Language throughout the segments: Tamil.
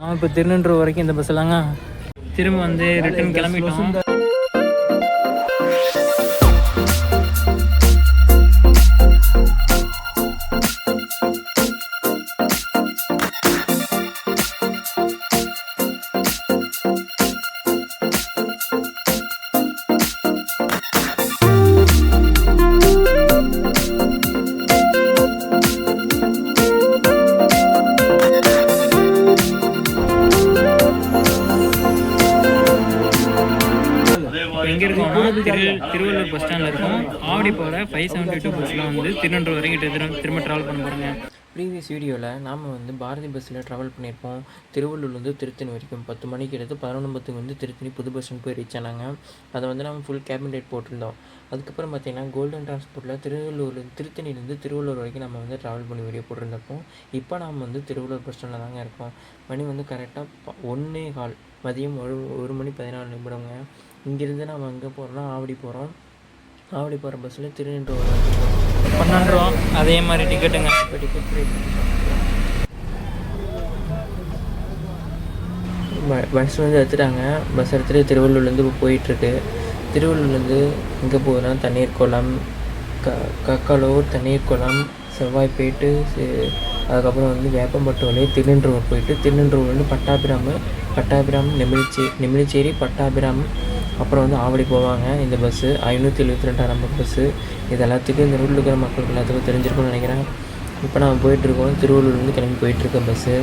இப்போ திருநெல்வேலி வரைக்கும் இந்த பஸ்ஸிலாங்க திரும்ப வந்து ரிட்டர்ன் கிளம்பிட்டோம். எங்கே இருக்கோம்னா திருவள்ளூர் பஸ் ஸ்டாண்டில் இருக்கும். ஆவடி போகிற 572 பஸ்ஸில் வந்து திருநெல்வேலி வரைக்கும் திரும்ப ட்ராவல் பண்ண போகிறேங்க. ப்ரீவியஸ் வீடியோவில் நாம் வந்து பாரதி பஸ்ஸில் ட்ராவல் பண்ணியிருப்போம். திருவள்ளூர்லேருந்து திருத்தணி வரைக்கும் 10 மணிக்கு எடுத்து 11:10 வந்து திருத்தணி புது பஸ் ஸ்டாண்ட் போய் ரீச் ஆனாங்க. அதை வந்து நம்ம ஃபுல் கேபின் ரேட் போட்டிருந்தோம். அதுக்கப்புறம் பார்த்திங்கன்னா கோல்டன் டிரான்ஸ்போர்ட்டில் திருத்தணிலேருந்து திருவள்ளூர் வரைக்கும் நம்ம வந்து ட்ராவல் பண்ணி வீடியோ போட்டிருந்தப்போ இப்போ நாம் வந்து திருவள்ளூர் பஸ் ஸ்டாண்டில் தாங்க இருக்கோம். மணி வந்து கரெக்டாக 1:15 மதியம் 1 மணி 14 நிமிடங்க. இங்கேருந்து நம்ம எங்கே போகிறோம்னா ஆவடி போகிறோம். ஆவடி போகிற பஸ்ஸில் திருநெல்வேலி 12 ரூபா அதே மாதிரி டிக்கெட்டுங்க. இப்போ டிக்கெட் ப்ரைஸ் பஸ் வந்து எடுத்துட்டாங்க. பஸ் எடுத்துகிட்டு திருவள்ளூர்லேருந்து இப்போ போயிட்டுருக்கு. திருவள்ளூர்லேருந்து எங்கே போகுதுன்னா தண்ணீர்குளம், கக்கலூர், தண்ணீர்குளம், செவ்வாய்ப்பேட்டு, அதுக்கப்புறம் வந்து வேப்பம்பட்டு வழியே திருநெல்வேலி போயிட்டு திருநெல்வேலிலேருந்து பட்டாபிராம், நெமிலிச்சேரி, பட்டாபிராம், அப்புறம் வந்து ஆவடி போவாங்க. இந்த பஸ்ஸு 572 நம்பர் பஸ்ஸு. இது எல்லாத்துக்கும் இந்த ரூட்டில் இருக்கிற மக்களுக்கு எல்லாத்துக்கும் தெரிஞ்சிருக்கும்னு நினைக்கிறேன். இப்போ நம்ம போயிட்டுருக்கோம். திருவள்ளூர்லேருந்து கிளம்பி போயிட்டுருக்க பஸ்ஸு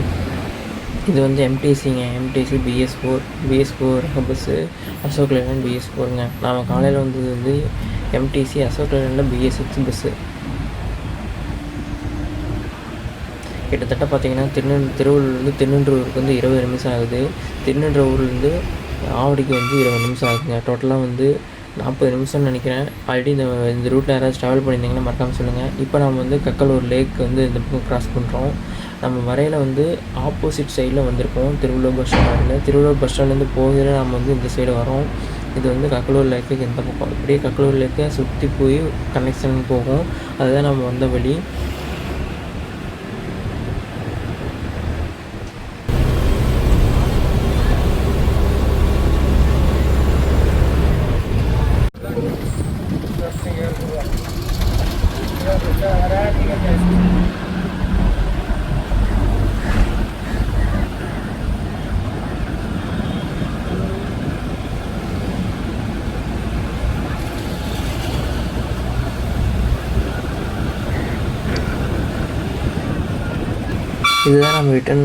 இது வந்து எம்டிசிங்க. MTC BS4 bus, Ashok Leyland BS4ங்க. நாம் காலையில் வந்து எம்டிசி அசோக் லேலண்டில் BS6 பஸ்ஸு. கிட்டத்தட்ட பார்த்திங்கன்னா திருவள்ளூர்லேருந்து திருநெல்வேலிக்கு வந்து 20 நிமிஷம் ஆகுது. திருநெல்வேலியிலேருந்து ஆவடிக்கு வந்து 20 நிமிஷம் ஆகுதுங்க. டோட்டலாக வந்து 40 நிமிஷம்னு நினைக்கிறேன். ஆல்ரெடி இந்த ரூட்டில் யாராவது ட்ராவல் பண்ணியிருந்தீங்கன்னா மறக்காமல் சொல்லுங்கள். இப்போ நம்ம வந்து கக்கலூர் லேக் வந்து இந்த பக்கம் க்ராஸ் பண்ணுறோம். நம்ம வரையில் வந்து ஆப்போசிட் சைடில் வந்திருக்கோம். திருவள்ளூர் பஸ் ஸ்டாண்டில் திருவள்ளூர் பஸ் ஸ்டாண்ட்லேருந்து போகிற நம்ம வந்து இந்த சைடு வரோம். இது வந்து கக்கலூர் லேக்குக்கு இந்த பக்கம் இப்படியே கக்கலூர் லேக்கை சுற்றி போய் கனெக்ஷன் போகும். அதுதான் நம்ம வந்த வழி. இதுதான் நம்ம ரிட்டன்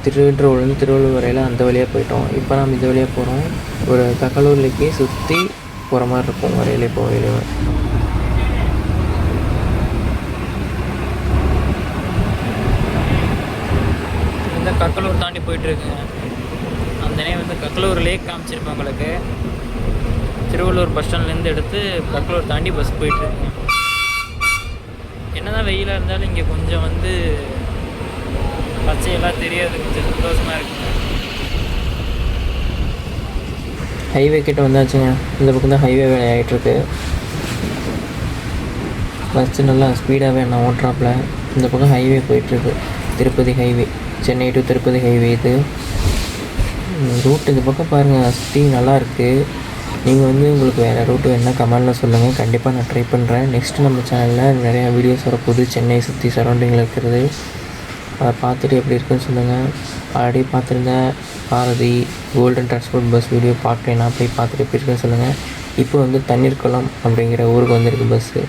திருநெல்வேலிலேருந்து திருவள்ளூர் வரையில் அந்த வழியாக போயிட்டோம். இப்போ நம்ம இந்த வழியாக போகிறோம். ஒரு கக்கலூர்லேக்கே சுற்றி போகிற மாதிரி இருக்கும் வரையிலே போகையிலே. இந்த கக்கலூர் தாண்டி போயிட்டுருக்குங்க. அந்த நேரம் வந்து கக்கலூர் லேக் காமிச்சிருப்பேன் உங்களுக்கு. திருவள்ளூர் பஸ் ஸ்டாண்ட்லேருந்து எடுத்து கக்கலூர் தாண்டி பஸ் போயிட்டுருக்குங்க. என்ன தான் வெயிலாக இருந்தாலும் இங்கே கொஞ்சம் வந்து பச்சையெல்லாம் தெரியாது, கொஞ்சம் சந்தோஷமாக இருக்குங்க. ஹைவே கிட்ட வந்தாச்சுங்க. இந்த பக்கம் தான் ஹைவே வேலை ஆகிட்டுருக்கு. பஸ்ஸு நல்லா ஸ்பீடாகவே நான் ஓட்டுறாப்புல. இந்த பக்கம் ஹைவே போயிட்டுருக்கு. Tirupati highway, Chennai to Tirupati highway. இது ரூட் இந்த பக்கம் பாருங்கள், சுற்றி நல்லாயிருக்கு. நீங்கள் வந்து உங்களுக்கு வேறு ரூட்டு வேணால் கமெண்டில் சொல்லுங்கள். கண்டிப்பாக நான் ட்ரை பண்ணுறேன். நெக்ஸ்ட்டு நம்ம சேனலில் நிறையா வீடியோஸ் வரப்போகுது. சென்னை சுற்றி சரௌண்டிங்கில் இருக்கிறது. அதை பார்த்துட்டு எப்படி இருக்குன்னு சொல்லுங்கள். ஆல்ரெடி பார்த்துருந்தேன் Bharathi golden transport bus video பார்க்கலைன்னா போய் பார்த்துட்டு எப்படி இருக்குன்னு சொல்லுங்கள். இப்போ வந்து தண்ணீர்குளம் அப்படிங்கிற ஊருக்கு வந்திருக்கு பஸ்ஸு.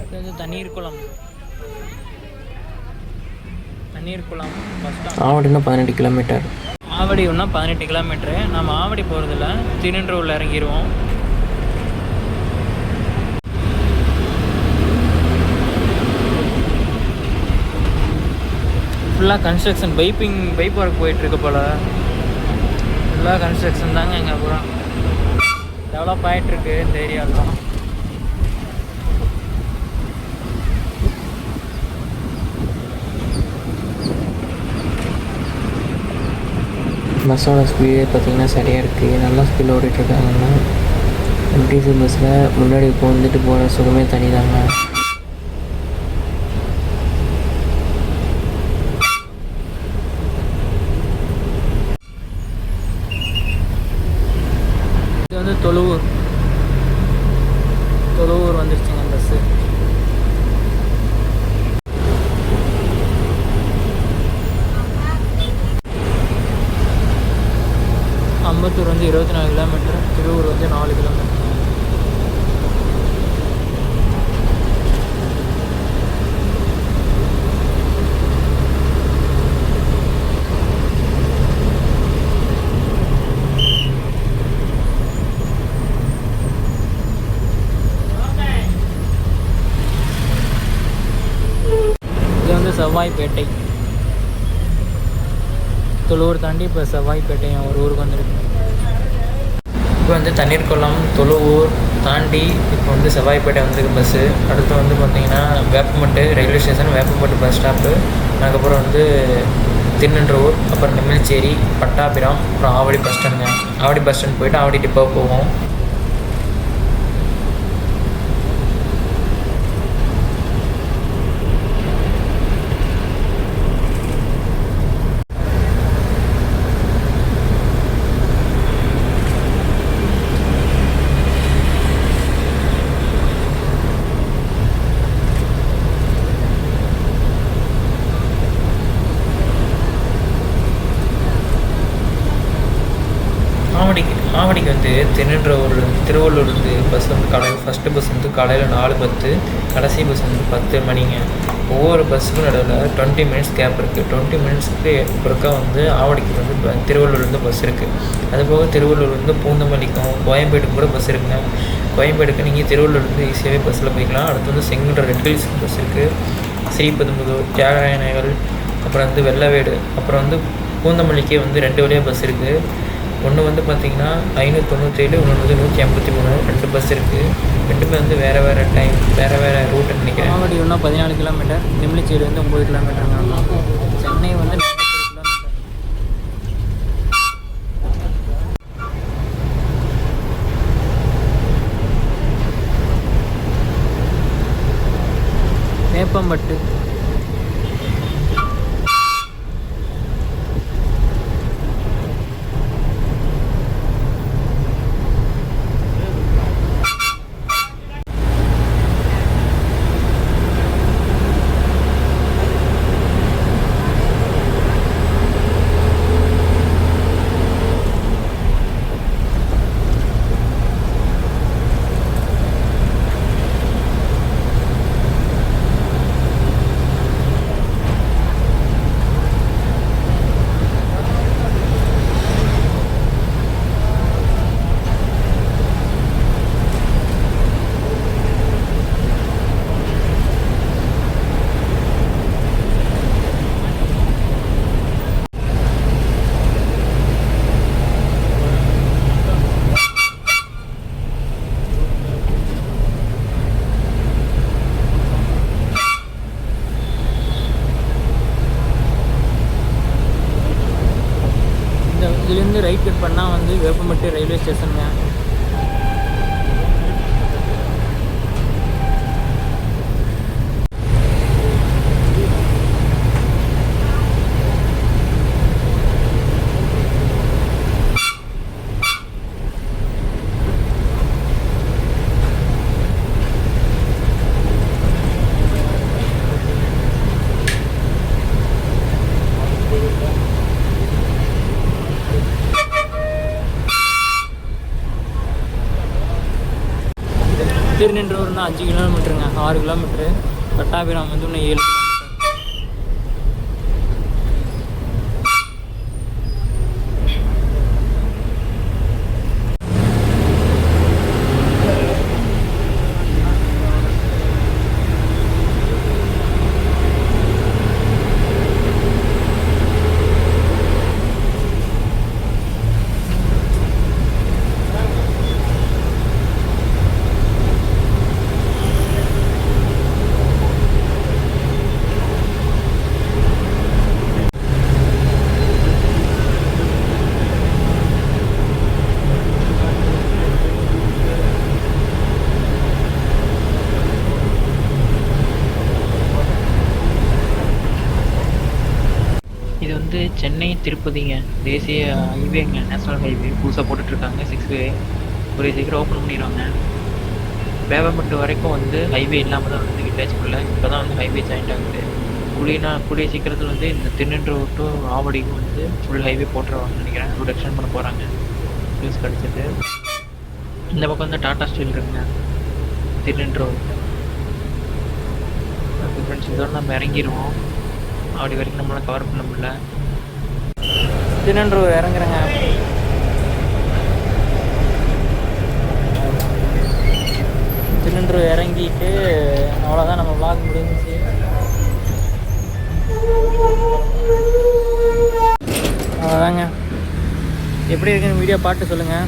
இது வந்து தண்ணீர்குளம் பஸ் ஸ்டாண்ட். ஆவடினா 18 கிலோமீட்டர். ஆவடி ஒன்றா 18 கிலோமீட்ரு. நம்ம ஆவடி போகிறதில்ல, திருநெல்வேலியில் இறங்கிடுவோம். ஃபுல்லாக கன்ஸ்ட்ரக்ஷன், பைப் ஒர்க் போயிட்டுருக்கு போல். ஃபுல்லாக கன்ஸ்ட்ரக்ஷன் தாங்க. எங்கள் பூரா டெவலப் ஆகிட்டுருக்கு இந்த ஏரியாலாம். பஸ்ஸோட ஸ்பீடு பார்த்திங்கன்னா சரியாக இருக்குது, நல்லா ஸ்பீடில் ஓடிட்டுருக்காங்கன்னா. எம்டிசி பஸ்ஸில் முன்னாடி உட்காந்துட்டு போகிற சுகமே தனி தாங்க. இது வந்து தொழுவூர் வந்துருச்சுங்க பஸ்ஸு. அம்பத்தூர் வந்து 24 கிலோமீட்டர், திருவூர் வந்து 4 கிலோமீட்டர். இது வந்து செவ்வாய்ப்பேட்டை. தொழுவூர் தாண்டி இப்போ செவ்வாய்ப்பேட்டை ஒரு ஊருக்கு வந்துருக்கு. இப்போ வந்து தண்ணீர்குளம் தொழுவூர் தாண்டி இப்போ வந்து செவ்வாய்ப்பேட்டை வந்திருக்கு பஸ்ஸு. அடுத்து வந்து பார்த்திங்கன்னா Veppampattu railway station, Veppampattu bus stop, அதுக்கப்புறம் வந்து திருநன்றூர், அப்புறம் நெமில்ச்சேரி, பட்டாபிராம், அப்புறம் ஆவடி பஸ் ஸ்டாண்டுங்க. ஆவடி பஸ் ஸ்டாண்ட் போய்ட்டு ஆவடி டிப்போ போவோம். ஆவடிக்கு வந்து திருவள்ளூர்லேருந்து பஸ் வந்து காலையில் ஃபஸ்ட்டு பஸ் வந்து காலையில் 4:10, கடைசி பஸ் வந்து 10 மணிங்க. ஒவ்வொரு பஸ்ஸுக்கும் நடுவில் 20 மினிட்ஸ் கேப் இருக்குது. 20 மினிட்ஸ்க்கு ஒருக்கா வந்து ஆவடிக்கு வந்து திருவள்ளூர்லேருந்து பஸ் இருக்குது. அதுபோக திருவள்ளூர்லேருந்து பூந்தமல்லிக்கும் கோயம்பேடுக்கு கூட பஸ் இருக்குங்க. கோயம்பேடுக்கு நீங்கள் திருவள்ளூர்லேருந்து ஈஸியாகவே பஸ்ஸில் போய்க்கலாம். அடுத்து வந்து செங்குன்ற ரெட் ஹில்ஸ்க்கு பஸ் இருக்குது. ஸ்ரீபெரும்புதூர், தியாகராய நகர், அப்புறம் வந்து வெள்ளவேடு, அப்புறம் வந்து பூந்தமல்லிக்கே வந்து 2 வழியாக பஸ் இருக்குது. ஒன்று வந்து பார்த்திங்கன்னா 597, இன்னொன்று வந்து 153, 2 பஸ் இருக்குது. ரெண்டுமே வந்து வேறு டைம், வேறு ரூட்டுன்னு நினைக்கிறேன். ஆவடி ஒன்றா 14 கிலோமீட்டர், நெமிலிச்சேரி வந்து 9 கிலோமீட்டருங்க. சென்னை வந்து 40 கிலோமீட்டர். வேப்பம்பட்டு இதுலேருந்து ரைட் கட் பண்ணால் வந்து வேப்பம்பட்டு ரயில்வே ஸ்டேஷனுங்க. திருநின்றூர்னா 5 கிலோமீட்டருங்க, 6 கிலோமீட்டரு. பட்டாபிராம் வந்து இன்னும் 7 கிலோமீட்டர். திருப்பதிங்க, தேசிய ஹைவேங்க, நேஷனல் ஹைவே புதுசாக போட்டுட்ருக்காங்க 6 வே. கூடிய சீக்கிரம் ஓப்பன் பண்ணிடுவாங்க. வேப்பம்பட்டு வரைக்கும் வந்து ஹைவே இல்லாமல் தான் வந்து வில்லேஜுக்குள்ளே இப்போ தான் வந்து ஹைவே ஜாயிண்ட் ஆகுது. கூடிய சீக்கிரத்தில் வந்து இந்த திருநின்றவூர் டு ஆவடிக்கும் வந்து ஃபுல் ஹைவே போட்டுருவாங்கன்னு நினைக்கிறேன். ரோடு எக்ஸ்டெண்ட் பண்ண போகிறாங்க, நியூஸ் கிடச்சிது. இந்த பக்கம் வந்து டாடா ஸ்டீல் இருக்குங்க திருநின்றவூர். ஓகே ஃப்ரெண்ட்ஸ், இதோட நம்ம இறங்கிடுவோம். ஆவடி வரைக்கும் நம்மளால் கவர் பண்ண முடியல. திருநின்றவூர் இறங்குறேங்க. திருநின்றவூர் இறங்கிட்டு அவ்வளோதான், நம்ம vlog முடிஞ்சிச்சு. அவ்வளோதாங்க. எப்படி இருக்குன்னு வீடியோ பார்த்து சொல்லுங்கள்.